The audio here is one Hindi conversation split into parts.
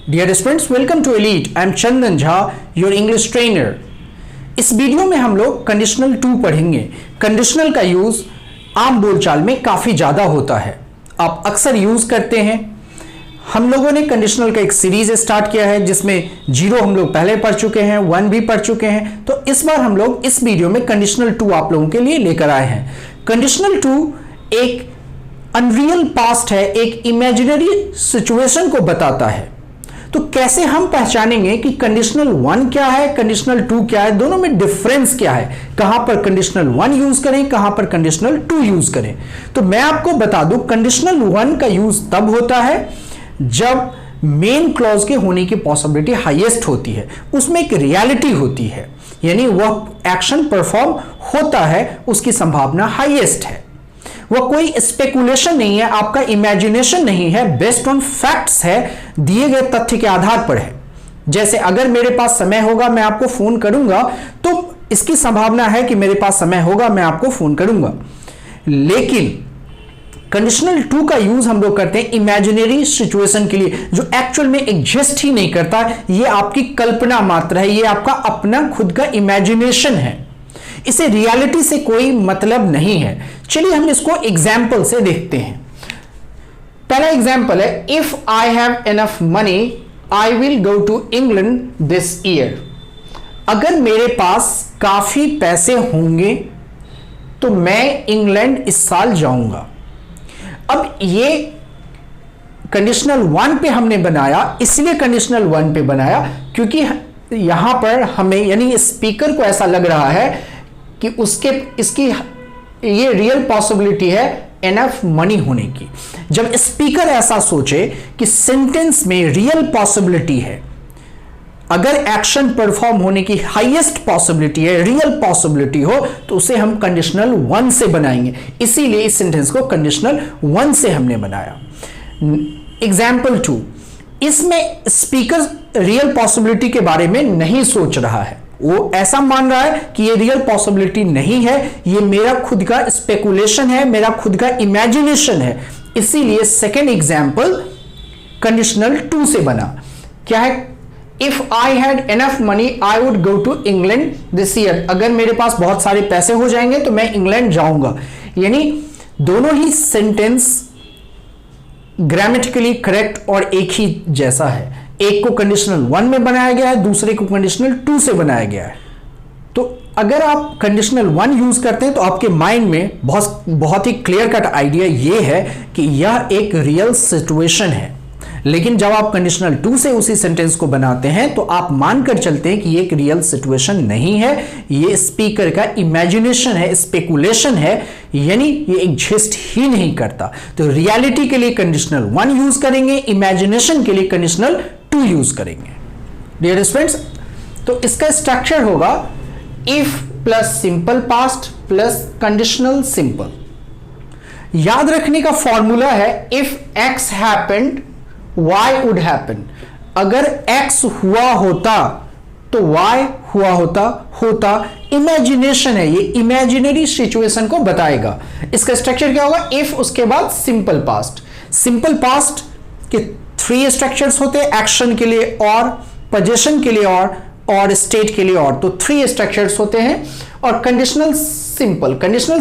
Dear students, welcome to Elite. I am Chandan Jha, your English trainer. इस वीडियो में हम लोग कंडीशनल टू पढ़ेंगे। कंडीशनल का यूज आम बोलचाल में काफी ज्यादा होता है, आप अक्सर यूज करते हैं। हम लोगों ने कंडीशनल का एक सीरीज स्टार्ट किया है जिसमें 0 हम लोग पहले पढ़ चुके हैं, 1 भी पढ़ चुके हैं। तो इस बार हम लोग इस वीडियो में कंडीशनल टू आप लोगों के लिए लेकर आए हैं। कंडीशनल टू एक अनरियल पास्ट है, एक इमेजिनरी सिचुएशन को बताता है। तो कैसे हम पहचानेंगे कि कंडीशनल 1 क्या है, कंडीशनल 2 क्या है, दोनों में डिफरेंस क्या है, कहां पर कंडीशनल 1 यूज करें, कहां पर कंडीशनल 2 यूज करें। तो मैं आपको बता दूं, कंडीशनल 1 का यूज तब होता है जब मेन क्लॉज के होने की पॉसिबिलिटी हाईएस्ट होती है, उसमें एक रियलिटी होती है, यानी वह एक्शन परफॉर्म होता है, उसकी संभावना हाईएस्ट है। वह कोई स्पेकुलेशन नहीं है, आपका इमेजिनेशन नहीं है, बेस्ड ऑन फैक्ट्स है, दिए गए तथ्य के आधार पर है। जैसे अगर मेरे पास समय होगा मैं आपको फोन करूंगा, तो इसकी संभावना है कि मेरे पास समय होगा, मैं आपको फोन करूंगा। लेकिन कंडीशनल 2 का यूज हम लोग करते हैं इमेजिनरी सिचुएशन के लिए, जो एक्चुअल में एग्जिस्ट ही नहीं करता। ये आपकी कल्पना मात्र है, ये आपका अपना खुद का इमेजिनेशन है, इसे रियलिटी से कोई मतलब नहीं है। चलिए हम इसको एग्जाम्पल से देखते हैं। पहला एग्जाम्पल है, if I have enough money I will go to England this year. अगर मेरे पास काफी पैसे होंगे तो मैं इंग्लैंड इस साल जाऊंगा। अब ये कंडीशनल 1 पे हमने बनाया, इसलिए कंडीशनल 1 पे बनाया क्योंकि यहां पर हमें यानी स्पीकर को ऐसा लग रहा है कि इसकी ये रियल पॉसिबिलिटी है एनफ मनी होने की। जब स्पीकर ऐसा सोचे कि सेंटेंस में रियल पॉसिबिलिटी है, अगर एक्शन परफॉर्म होने की हाईएस्ट पॉसिबिलिटी है, रियल पॉसिबिलिटी हो, तो उसे हम कंडीशनल 1 से बनाएंगे। इसीलिए इस सेंटेंस को कंडीशनल 1 से हमने बनाया। एग्जाम्पल 2, इसमें स्पीकर रियल पॉसिबिलिटी के बारे में नहीं सोच रहा है, वो ऐसा मान रहा है कि ये रियल पॉसिबिलिटी नहीं है, ये मेरा खुद का स्पेकुलेशन है, मेरा खुद का इमेजिनेशन है। इसीलिए सेकेंड एग्जाम्पल कंडीशनल 2 से बना। क्या है? If I had enough money I would go to England this year. अगर मेरे पास बहुत सारे पैसे हो जाएंगे तो मैं इंग्लैंड जाऊंगा। यानी दोनों ही सेंटेंस ग्रामेटिकली करेक्ट और एक ही जैसा है। एक को कंडीशनल 1 में बनाया गया है, दूसरे को कंडीशनल 2 से बनाया गया है। तो अगर आप कंडीशनल 1 यूज करते हैं तो आपके माइंड में बहुत ही क्लियर कट आइडिया ये है कि यह एक रियल सिचुएशन है। लेकिन जब आप कंडीशनल 2 से उसी सेंटेंस को बनाते हैं तो आप मानकर चलते हैं कि ये एक रियल सिचुएशन नहीं है, ये स्पीकर का इमेजिनेशन है, स्पेकुलेशन है, यानी ये एग्जिस्ट ही नहीं करता। तो रियलिटी के लिए कंडीशनल 1 यूज करेंगे, इमेजिनेशन के लिए कंडीशनल 2 यूज करेंगे। डियर स्टूडेंट्स, तो इसका स्ट्रक्चर होगा if plus simple past plus conditional simple. याद रखने का फॉर्मूला है if x happened Y would happen। अगर X हुआ होता तो Y हुआ होता इमेजिनेशन है, ये इमेजिनरी सिचुएशन को बताएगा। इसका स्ट्रक्चर क्या होगा? इफ, उसके बाद सिंपल पास्ट। सिंपल पास्ट के 3 स्ट्रक्चर्स होते हैं, एक्शन के लिए और, पोजीशन के लिए और स्टेट के लिए और। तो 3 स्ट्रक्चर्स होते हैं। और कंडीशनल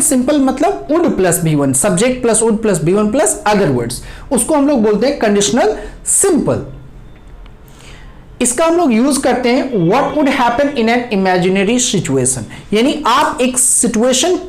सिंपल मतलब would plus B1, subject plus would plus B1 plus other words, उसको हम लोग बोलते हैं कंडीशनल सिंपल। इसका हम लोग यूज करते हैं what would happen in an imaginary situation. यानी आप एक सिचुएशन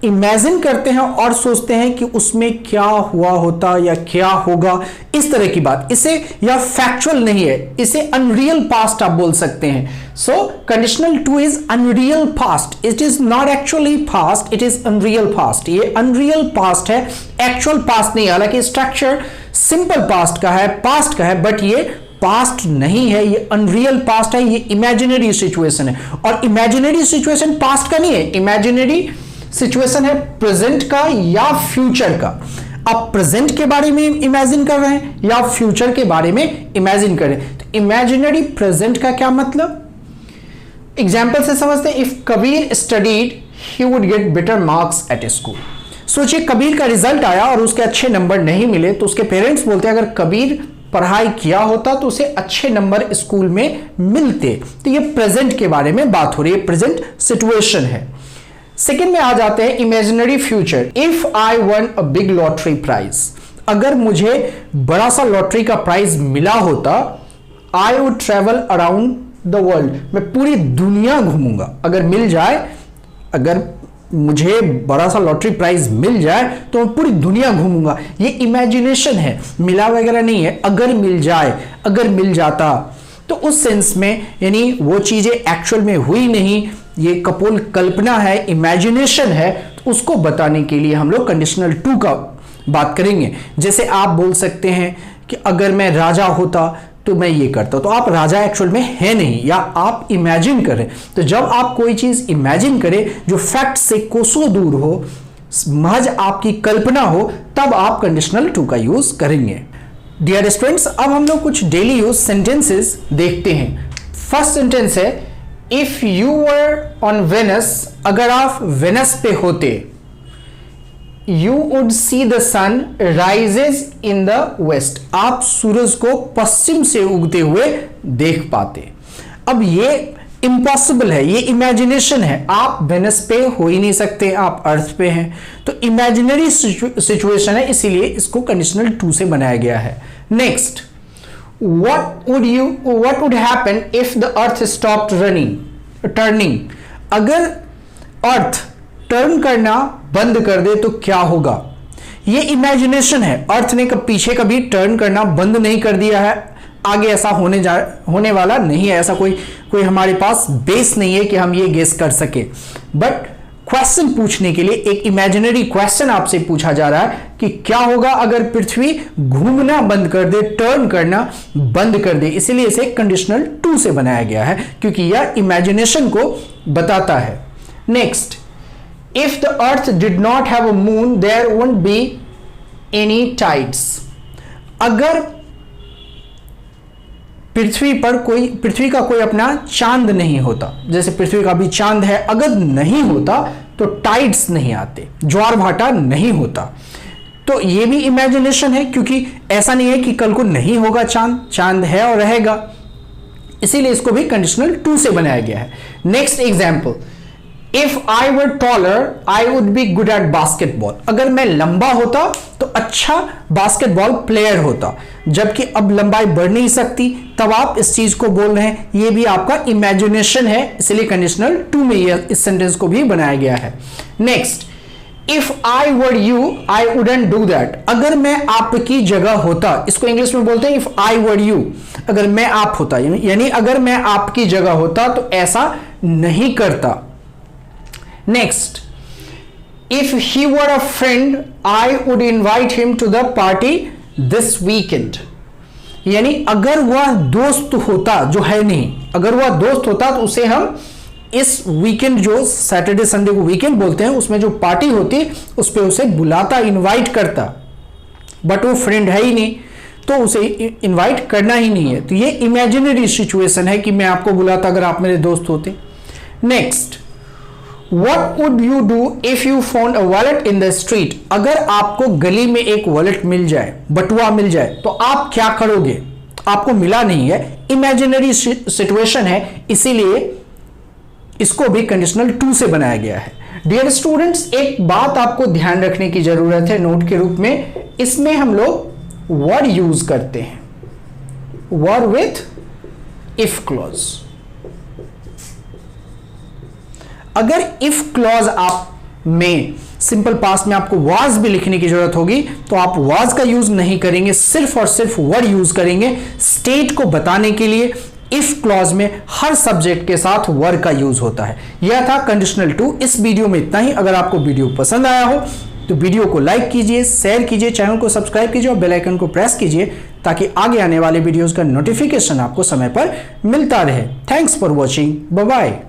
इमेजिन करते हैं और सोचते हैं कि उसमें क्या हुआ होता या क्या होगा, इस तरह की बात। इसे यह फैक्चुअल नहीं है, इसे अनरियल पास्ट आप बोल सकते हैं। So conditional 2 is unreal past, it is not actually past, it is unreal past. ये अनरियल पास्ट है, एक्चुअल पास्ट नहीं। हालांकि स्ट्रक्चर सिंपल पास्ट का है, पास्ट का है, बट ये पास्ट नहीं है, ये अनरियल पास्ट है, ये इमेजिनरी सिचुएशन है। और इमेजिनरी सिचुएशन पास्ट का नहीं है, इमेजिनरी सिचुएशन है प्रेजेंट का या फ्यूचर का। आप प्रेजेंट के बारे में इमेजिन कर रहे हैं या फ्यूचर के बारे में इमेजिन कर रहे हैं। तो इमेजिनरी प्रेजेंट का क्या मतलब? एग्जाम्पल से समझते हैं। If Kabir studied he would get better marks at school. सोचिए कबीर का रिजल्ट आया और उसके अच्छे नंबर नहीं मिले तो उसके पेरेंट्स बोलते हैं अगर कबीर पढ़ाई किया होता तो उसे अच्छे नंबर स्कूल में मिलते। तो ये प्रेजेंट के बारे में बात हो रही है, प्रेजेंट सिचुएशन है। सेकंड में आ जाते हैं imaginary future. If I won a big lottery prize, अगर मुझे बड़ा सा लॉटरी का प्राइज मिला होता, I would travel around the world, मैं पूरी दुनिया घूमूंगा। अगर मिल जाए, अगर मुझे बड़ा सा लॉटरी प्राइज मिल जाए तो मैं पूरी दुनिया घूमूंगा। ये इमेजिनेशन है, मिला वगैरह नहीं है। अगर मिल जाए, अगर मिल जाता, तो उस सेंस में यानी वो चीजें एक्चुअल में हुई नहीं, ये कपोल कल्पना है, इमेजिनेशन है। तो उसको बताने के लिए हम लोग कंडीशनल टू का बात करेंगे। जैसे आप बोल सकते हैं कि अगर मैं राजा होता तो मैं ये करता, तो आप राजा एक्चुअल में है नहीं, या आप इमेजिन करें। तो जब आप कोई चीज इमेजिन करें जो फैक्ट से कोसों दूर हो, महज आपकी कल्पना हो, तब आप कंडीशनल टू का यूज करेंगे। डियर स्टूडेंट्स, अब हम लोग कुछ डेली यूज सेंटेंसेस देखते हैं। फर्स्ट सेंटेंस है if you were on Venus, अगर आप वेनस पे होते, you would see the sun rises in the west, आप सूरज को पश्चिम से उगते हुए देख पाते। अब ये इम्पॉसिबल है, ये इमेजिनेशन है, आप वेनस पे हो ही नहीं सकते, आप अर्थ पे हैं। तो इमेजिनरी सिचुएशन है, इसीलिए इसको कंडीशनल टू से बनाया गया है। Next, what would happen if the earth stopped turning, अगर अर्थ टर्न करना बंद कर दे तो क्या होगा। ये इमेजिनेशन है, अर्थ ने पीछे कभी टर्न करना बंद नहीं कर दिया है, आगे ऐसा होने वाला नहीं है, ऐसा कोई हमारे पास बेस नहीं है कि हम ये गेस कर सके। बट क्वेश्चन पूछने के लिए एक इमेजिनरी क्वेश्चन आपसे पूछा जा रहा है कि क्या होगा अगर पृथ्वी घूमना बंद कर दे, टर्न करना बंद कर दे। इसीलिए इसे कंडीशनल टू से बनाया गया है, क्योंकि यह इमेजिनेशन को बताता है। Next, if the earth did not have a moon there won't be any tides, अगर पृथ्वी का कोई अपना चांद नहीं होता, जैसे पृथ्वी का भी चांद है, अगर नहीं होता तो टाइड्स नहीं आते, ज्वार भाटा नहीं होता। तो ये भी इमेजिनेशन है, क्योंकि ऐसा नहीं है कि कल को नहीं होगा चांद है और रहेगा, इसीलिए इसको भी कंडीशनल टू से बनाया गया है। Next example, if I were taller I would be good at basketball, अगर मैं लंबा होता तो अच्छा बास्केटबॉल प्लेयर होता, जबकि अब लंबाई बढ़ नहीं सकती, तब आप इस चीज को बोल रहे हैं, ये भी आपका इमेजिनेशन है, इसलिए कंडीशनल टू में इस सेंटेंस को भी बनाया गया है। Next, if I were you I wouldn't do that, अगर मैं आपकी जगह होता, इसको इंग्लिश में बोलते हैं इफ आई वर यू, अगर मैं आप होता, यानी अगर मैं आपकी जगह होता तो ऐसा नहीं करता। Next, if he were a friend I would invite him to the party this weekend, यानी अगर वह दोस्त होता, जो है नहीं, अगर वह दोस्त होता तो उसे हम इस वीकेंड, जो सैटरडे संडे को वीकेंड बोलते हैं, उसमें जो पार्टी होती उस पर उसे बुलाता, इनवाइट करता। बट वो फ्रेंड है ही नहीं, तो उसे इनवाइट करना ही नहीं है। तो ये इमेजिनरी सिचुएशन है कि मैं आपको बुलाता अगर आप मेरे दोस्त होते। Next, What would you do if you found a wallet in the street? अगर आपको गली में एक वॉलेट मिल जाए, बटुआ मिल जाए, तो आप क्या करोगे। आपको मिला नहीं है, इमेजिनरी सिचुएशन है, इसीलिए इसको भी कंडीशनल टू से बनाया गया है। डियर स्टूडेंट्स, एक बात आपको ध्यान रखने की जरूरत है नोट के रूप में, इसमें हम लोग वर्ड यूज करते हैं, वर्ड विथ इफ क्लॉज। अगर इफ क्लॉज आप में सिंपल पास्ट में आपको वाज भी लिखने की जरूरत होगी, तो आप वाज का यूज नहीं करेंगे, सिर्फ और सिर्फ वर्ड यूज करेंगे स्टेट को बताने के लिए। इफ क्लॉज में हर सब्जेक्ट के साथ वर्ड का यूज होता है। यह था कंडीशनल टू। इस वीडियो में इतना ही। अगर आपको वीडियो पसंद आया हो तो वीडियो को लाइक कीजिए, शेयर कीजिए, चैनल को सब्सक्राइब कीजिए और बेल आइकन को प्रेस कीजिए, ताकि आगे आने वाले वीडियोस का नोटिफिकेशन आपको समय पर मिलता रहे। Thanks for watching, bye bye.